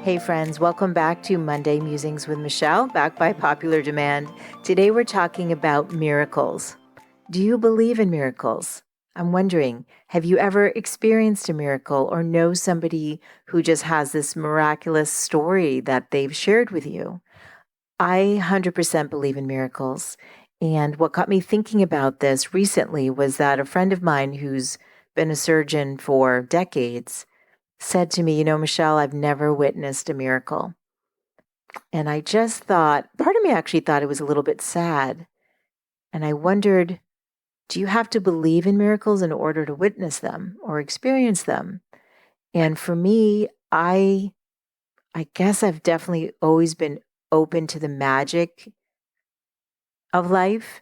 Hey friends, welcome back to Monday Musings with Michele, back by popular demand. Today we're talking about miracles. Do you believe in miracles? I'm wondering, have you ever experienced a miracle or know somebody who just has this miraculous story that they've shared with you? I 100% believe in miracles. And what got me thinking about this recently was that a friend of mine who's been a surgeon for decades said to me, Michele, I've never witnessed a miracle. And I just thought, part of me actually thought it was a little bit sad. And I wondered, do you have to believe in miracles in order to witness them or experience them? And for me, I guess I've definitely always been open to the magic of life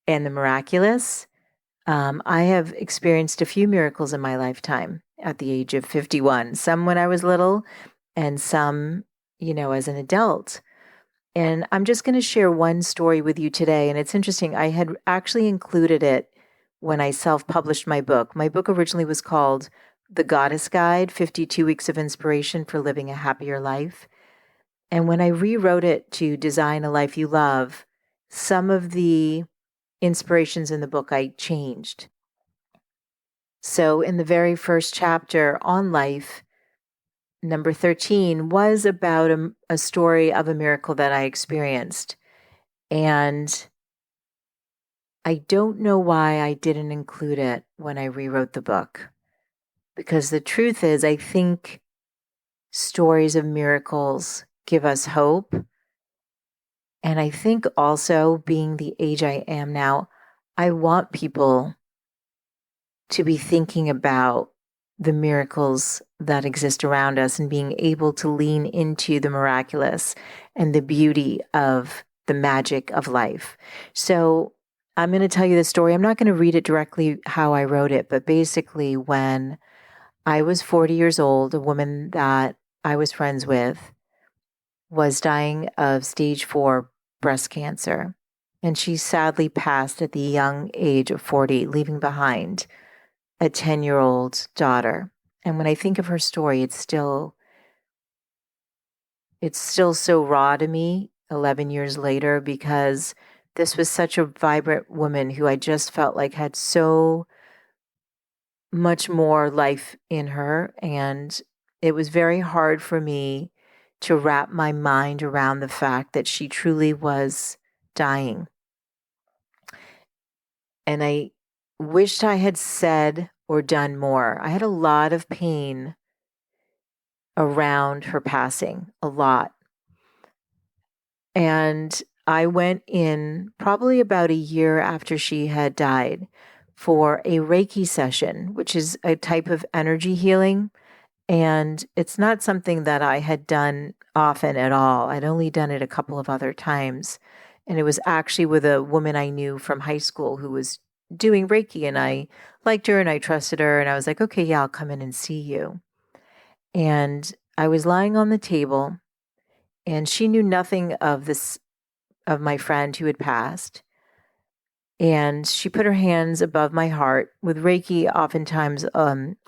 and the miraculous. I have experienced a few miracles in my lifetime at the age of 51, some when I was little and some, as an adult. And I'm just going to share one story with you today. And it's interesting. I had actually included it when I self-published my book. My book originally was called The Goddess Guide, 52 Weeks of Inspiration for Living a Happier Life. And when I rewrote it to Design a Life You Love, some of the inspirations in the book I changed. So in the very first chapter on life, number 13 was about a story of a miracle that I experienced. And I don't know why I didn't include it when I rewrote the book. Because the truth is, I think stories of miracles give us hope. And I think also, being the age I am now, I want people to be thinking about the miracles that exist around us and being able to lean into the miraculous and the beauty of the magic of life. So I'm going to tell you the story. I'm not going to read it directly how I wrote it, but basically when I was 40 years old, a woman that I was friends with was dying of stage 4 breast cancer. And she sadly passed at the young age of 40, leaving behind a 10-year-old daughter. And when I think of her story, it's still so raw to me 11 years later, because this was such a vibrant woman who I just felt like had so much more life in her. And it was very hard for me to wrap my mind around the fact that she truly was dying. And I wished I had said or done more. I had a lot of pain around her passing, a lot. And I went in probably about a year after she had died for a Reiki session, which is a type of energy healing. And it's not something that I had done often at all. I'd only done it a couple of other times. And it was actually with a woman I knew from high school who was doing Reiki, and I liked her and I trusted her. And I was like, okay, yeah, I'll come in and see you. And I was lying on the table, and she knew nothing of this, of my friend who had passed. And she put her hands above my heart. With Reiki, oftentimes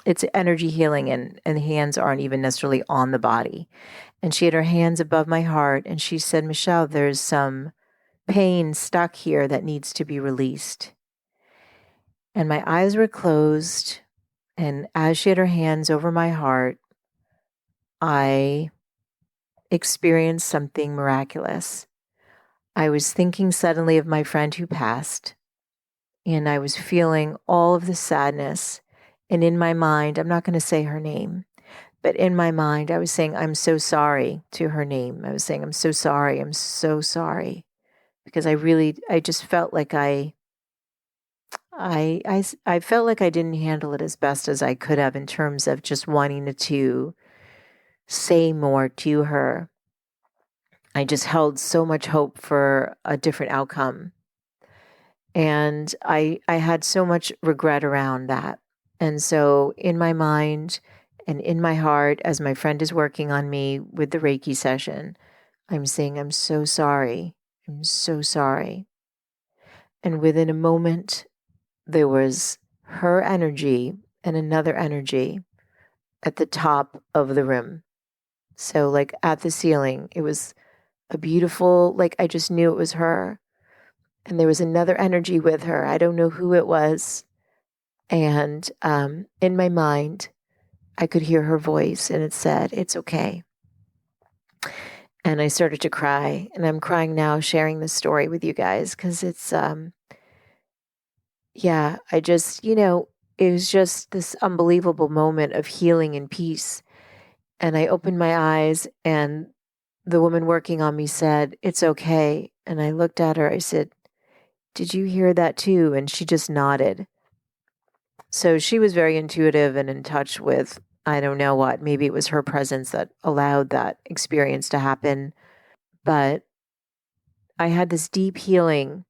it's energy healing, and the hands aren't even necessarily on the body. And she had her hands above my heart, and she said, Michele, there's some pain stuck here that needs to be released. And my eyes were closed. And as she had her hands over my heart, I experienced something miraculous. I was thinking suddenly of my friend who passed, and I was feeling all of the sadness. And in my mind, I'm not going to say her name, but in my mind, I was saying, I'm so sorry to her name. I was saying, I'm so sorry. I'm so sorry. Because I just felt like I felt like I didn't handle it as best as I could have in terms of just wanting to say more to her. I just held so much hope for a different outcome. And I had so much regret around that. And so in my mind and in my heart, as my friend is working on me with the Reiki session, I'm saying, I'm so sorry. I'm so sorry. And within a moment, there was her energy and another energy at the top of the room. So, like, at the ceiling, it was a beautiful, like, I just knew it was her. And there was another energy with her. I don't know who it was. And in my mind, I could hear her voice and it said, "It's okay." And I started to cry. And I'm crying now sharing this story with you guys because it's, yeah, I just, it was just this unbelievable moment of healing and peace. And I opened my eyes and the woman working on me said, "It's okay." And I looked at her. I said, "Did you hear that too?" And she just nodded. So she was very intuitive and in touch with, I don't know what, maybe it was her presence that allowed that experience to happen. But I had this deep healing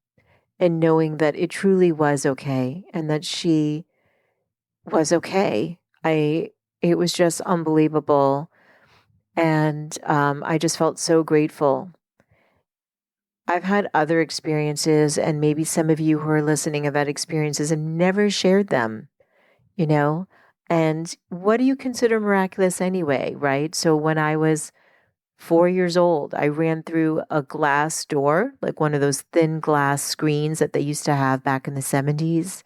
and knowing that it truly was okay and that she was okay. It was just unbelievable. And I just felt so grateful. I've had other experiences, and maybe some of you who are listening have had experiences and never shared them, you know? And what do you consider miraculous anyway, right? So when I was 4 years old, I ran through a glass door, like one of those thin glass screens that they used to have back in the 70s.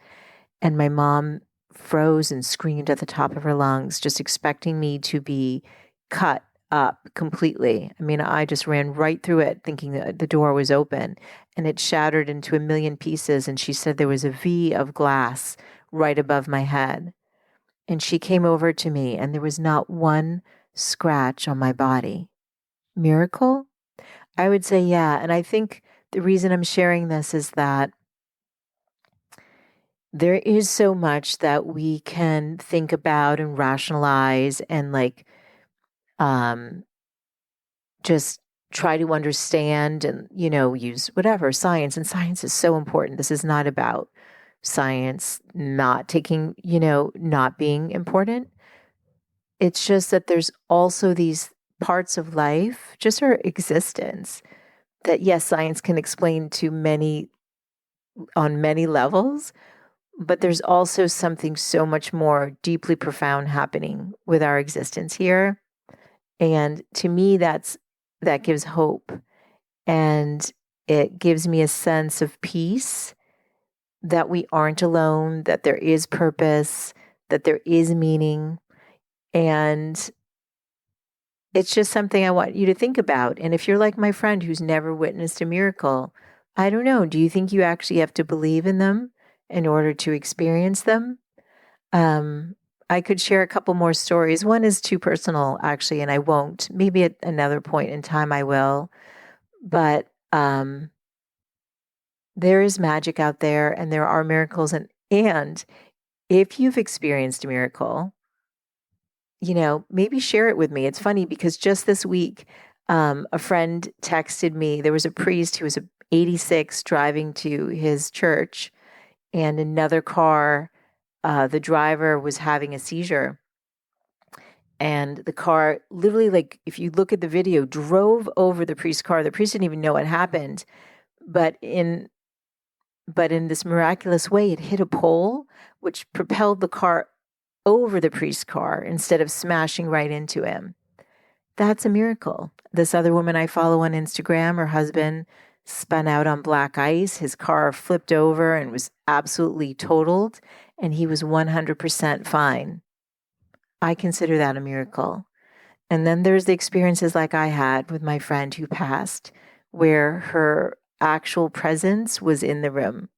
And my mom froze and screamed at the top of her lungs, just expecting me to be cut up completely. I mean, I just ran right through it thinking that the door was open and it shattered into a million pieces. And she said there was a V of glass right above my head. And she came over to me and there was not one scratch on my body. Miracle? I would say, yeah. And I think the reason I'm sharing this is that there is so much that we can think about and rationalize and like um just try to understand and use whatever science, and science is so important. This is not about science not taking, not being important. It's just that there's also these parts of life, just our existence, that yes, science can explain to many on many levels. But there's also something so much more deeply profound happening with our existence here. And to me, that gives hope. And it gives me a sense of peace that we aren't alone, that there is purpose, that there is meaning. And it's just something I want you to think about. And if you're like my friend who's never witnessed a miracle, I don't know. Do you think you actually have to believe in them in order to experience them? Um, I could share a couple more stories. One is too personal, actually, and I won't. Maybe at another point in time I will. But there is magic out there, and there are miracles. And if you've experienced a miracle, maybe share it with me. It's funny because just this week, a friend texted me. There was a priest who was 86 driving to his church, and another car, the driver was having a seizure. And the car literally, like, if you look at the video, drove over the priest's car. The priest didn't even know what happened, but in this miraculous way, it hit a pole, which propelled the car over the priest's car instead of smashing right into him. That's a miracle. This other woman I follow on Instagram, her husband spun out on black ice. His car flipped over and was absolutely totaled, and he was 100% fine. I consider that a miracle. And then there's the experiences like I had with my friend who passed, where her actual presence was in the room.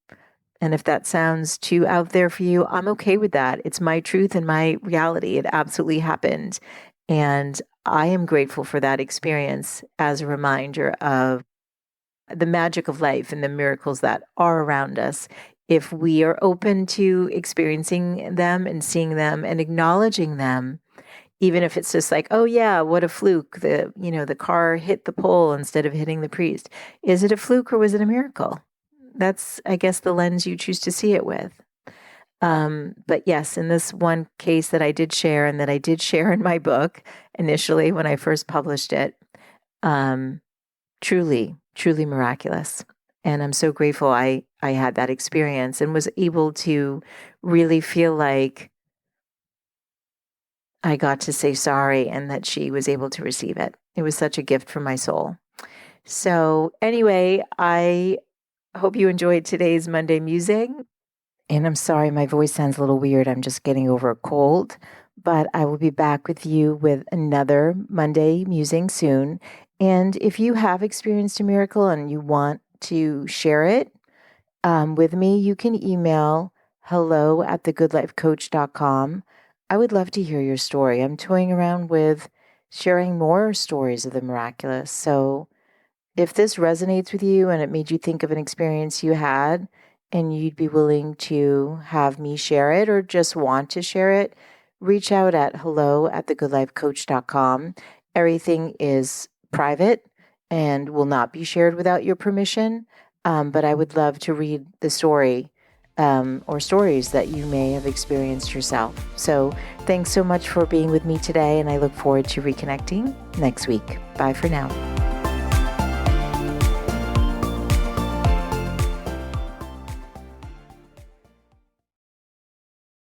And if that sounds too out there for you, I'm okay with that. It's my truth and my reality. It absolutely happened. And I am grateful for that experience as a reminder of the magic of life and the miracles that are around us. If we are open to experiencing them and seeing them and acknowledging them, even if it's just like, oh yeah, what a fluke. The car hit the pole instead of hitting the priest. Is it a fluke or was it a miracle? That's, I guess, the lens you choose to see it with. But yes, in this one case that I did share and that I did share in my book initially when I first published it, truly, truly miraculous. And I'm so grateful I had that experience and was able to really feel like I got to say sorry and that she was able to receive it. It was such a gift from my soul. So, anyway, I hope you enjoyed today's Monday musing. And I'm sorry, my voice sounds a little weird. I'm just getting over a cold, but I will be back with you with another Monday musing soon. And if you have experienced a miracle and you want to share it with me, you can email hello@thegoodlifecoach.com. I would love to hear your story. I'm toying around with sharing more stories of the miraculous. So if this resonates with you and it made you think of an experience you had and you'd be willing to have me share it or just want to share it, reach out at hello@thegoodlifecoach.com. Everything is private and will not be shared without your permission. But I would love to read the story or stories that you may have experienced yourself. So thanks so much for being with me today, and I look forward to reconnecting next week. Bye for now.